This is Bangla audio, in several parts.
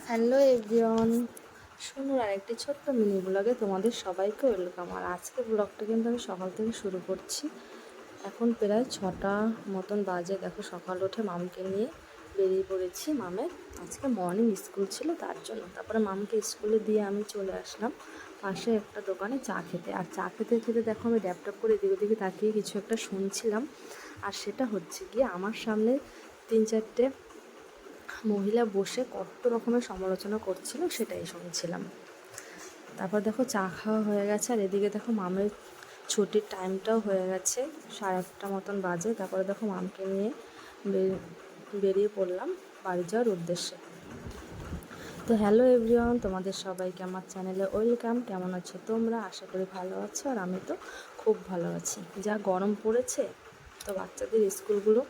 হ্যালো এভরিওয়ান, শুনুন আর একটি ছোট্ট মিনি ব্লগে তোমাদের সবাইকে ওয়েলকাম। আর আজকে ব্লগটা কিন্তু আমি সকাল থেকে শুরু করছি। এখন প্রায় 6টা মতন বাজে। দেখো, সকাল উঠে মামকে নিয়ে বেরিয়ে পড়েছি। মামের আজকে মর্নিং স্কুল ছিল, তার জন্য। তারপরে মামকে স্কুলে দিয়ে আমি চলে আসলাম পাশে একটা দোকানে চা খেতে। আর চা খেতে খেতে দেখো আমি ল্যাপটপ করে এদিকে ওদিকে তাকিয়ে কিছু একটা শুনছিলাম। আর সেটা হচ্ছে গিয়ে আমার সামনে 3-4টে মহিলা বসে কত রকমের সমালোচনা করছিল, সেটাই শুনছিলাম। তারপর দেখো চা খাওয়া হয়ে গেছে। আর এদিকে দেখো মামের ছুটির টাইমটাও হয়ে গেছে, 8:30 মতন বাজে। তারপরে দেখো মামকে নিয়ে বেরিয়ে পড়লাম বাড়ি যাওয়ার উদ্দেশ্যে। তো হ্যালো এভরিওয়ান, তোমাদের সবাইকে আমার চ্যানেলে ওয়েলকাম। কেমন আছো তোমরা? আশা করি ভালো আছো। আর আমি তো খুব ভালো আছি। যা গরম পড়েছে, তো বাচ্চাদের স্কুলগুলো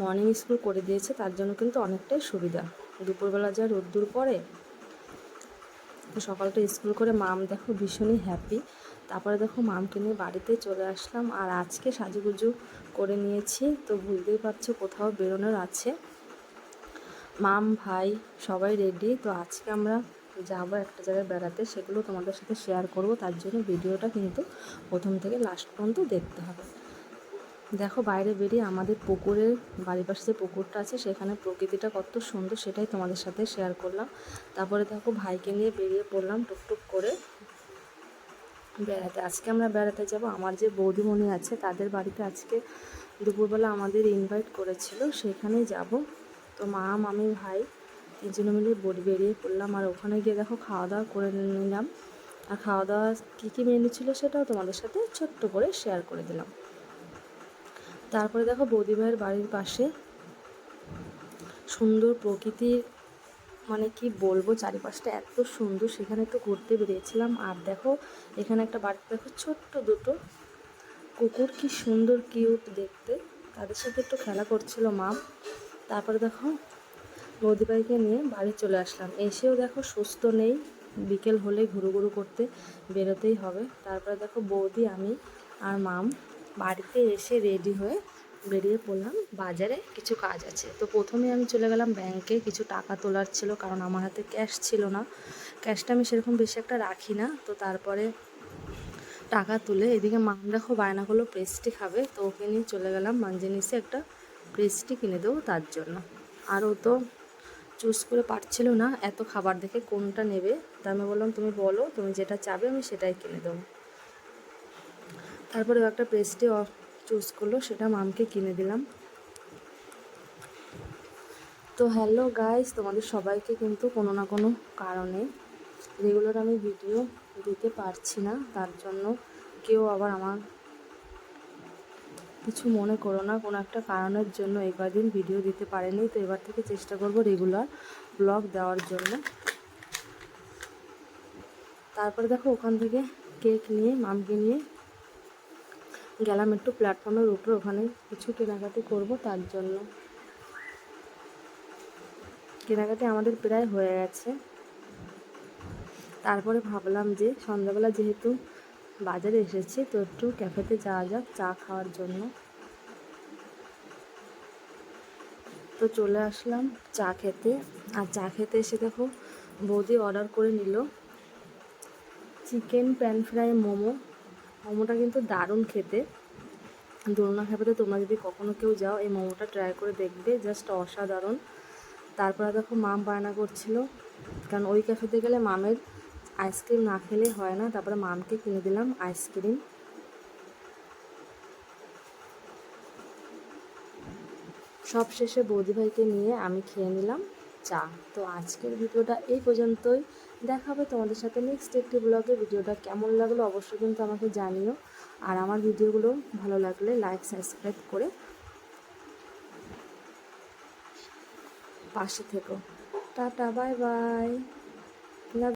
মর্নিং স্কুল করে দিয়েছে, তার জন্য কিন্তু অনেকটাই সুবিধা। দুপুরবেলা যা রোদ্দুর পড়ে, তো সকালটা স্কুল করে মাম দেখো ভীষণই হ্যাপি। তারপরে দেখো মামকে নিয়ে বাড়িতে চলে আসলাম। আর আজকে সাজুগুজু করে নিয়েছি, তো বুঝতেই পারছো কোথাও বেরোনোর আছে। মাম ভাই সবাই রেডি। তো আজকে আমরা যাবো একটা জায়গায় বেড়াতে, সেগুলো তোমাদের সাথে শেয়ার করব। তার জন্য ভিডিওটা কিন্তু প্রথম থেকে লাস্ট পর্যন্ত দেখতে হবে। দেখো বাইরে বেরিয়ে আমাদের পুকুরের বাড়ির পাশে যে পুকুরটা আছে, সেখানে প্রকৃতিটা কত সুন্দর, সেটাই তোমাদের সাথে শেয়ার করলাম। তারপরে দেখো ভাইকে নিয়ে বেরিয়ে পড়লাম টুকটুক করে বেড়াতে। আজকে আমরা বেড়াতে যাব। আমার যে বৌদিমণি আছে তাদের বাড়িতে আজকে দুপুরবেলা আমাদের ইনভাইট করেছিল, সেখানেই যাব। তো মা, মামি, ভাই তিনজনে মিলে বেরিয়ে পড়লাম। আর ওখানে গিয়ে দেখো খাওয়া দাওয়া করে নিলাম। আর খাওয়া দাওয়া কী কী মেনু ছিল সেটাও তোমাদের সাথে ছোট্ট করে শেয়ার করে দিলাম। তারপরে দেখো বৌদিভাইয়ের বাড়ির পাশে সুন্দর প্রকৃতির, মানে কি বলবো, চারিপাশটা এত সুন্দর, সেখানে একটু ঘুরতে বেরিয়েছিলাম। আর দেখো এখানে একটা বাড়িতে দেখো ছোট্ট দুটো কুকুর, কি সুন্দর কিউট দেখতে, তাদের সাথে একটু খেলা করছিল মা। তারপরে দেখো বৌদিভাইকে নিয়ে বাড়ি চলে আসলাম। এসেও দেখো সুস্থ নেই, বিকেল হলে ঘুরু করতে বেরোতেই হবে। তারপরে দেখো বৌদি, আমি আর মাম বাড়িতে এসে রেডি হয়ে বেরিয়ে পড়লাম বাজারে, কিছু কাজ আছে। তো প্রথমে আমি চলে গেলাম ব্যাংকে, কিছু টাকা তোলার ছিল, কারণ আমার হাতে ক্যাশ ছিল না। ক্যাশটা আমি সেরকম বেশি একটা রাখি না। তো তারপরে টাকা তুলে এদিকে মাম দেখো বায়না করলো পেস্ট্রি খাবে, তো ওকে নিয়ে চলে গেলাম মানজিনিসে একটা পেস্ট্রি কিনে দেবো তার জন্য। আর ও তো চুজ করে পারছিল না এত খাবার দেখে কোনটা নেবে। তা আমি বললাম তুমি বলো, তুমি যেটা চাবে আমি সেটাই কিনে দেবো। তারপরে একটা পেস্ট্রি চুজ করলো, সেটা মামকে কিনে দিলাম। তো হ্যালো গাইস, তোমাদের সবাইকে কিন্তু কোনো না কোনো কারণে রেগুলার আমি ভিডিও দিতে পারছি না, তার জন্য কেউ আবার আমার কিছু মনে করো না। কোনো একটা কারণের জন্য এই কদিন ভিডিও দিতে পারিনি। তো এবার থেকে চেষ্টা করব রেগুলার ব্লগ দেওয়ার জন্য। তারপরে দেখো ওখান থেকে কেক নিয়ে মামকে নিয়ে গেলাম একটু প্ল্যাটফর্মের উপরে, ওখানে কিছু কেনাকাটি করব, তার জন্য। কেনাকাটি আমাদের প্রায় হয়ে গেছে। তারপরে ভাবলাম যে সন্ধ্যাবেলা যেহেতু বাজারে এসেছি, তো একটু ক্যাফেতে যাওয়া যাক চা খাওয়ার জন্য। তো চলে আসলাম চা খেতে। আর চা খেতে এসে দেখো বৌদি অর্ডার করে নিল চিকেন প্যান ফ্রাই মোমোটা কিন্তু দারুণ খেতে। দোলনা ক্যাফেতে তোমরা যদি কখনো কেউ যাও, এই মোমোটা ট্রাই করে দেখবে, জাস্ট অসাধারণ। তারপরে দেখো মাম বায়না করছিল, কারণ ওই ক্যাফেতে গেলে মামের আইসক্রিম না খেলে হয় না। তারপরে মামকে কিনে দিলাম আইসক্রিম। সব শেষে বৌদিভাইকে নিয়ে আমি খেয়ে নিলাম চা। তো আজকের ভিডিওটা এই পর্যন্তই। দেখা হবে তোমাদের সাথে নেক্সট একটি ব্লগে। ভিডিওটা কেমন লাগলো অবশ্যই কিন্তু আমাকে জানিও। আর আমার ভিডিওগুলো ভালো লাগলে লাইক সাবস্ক্রাইব করে পাশে থেকো। Tata, bye bye.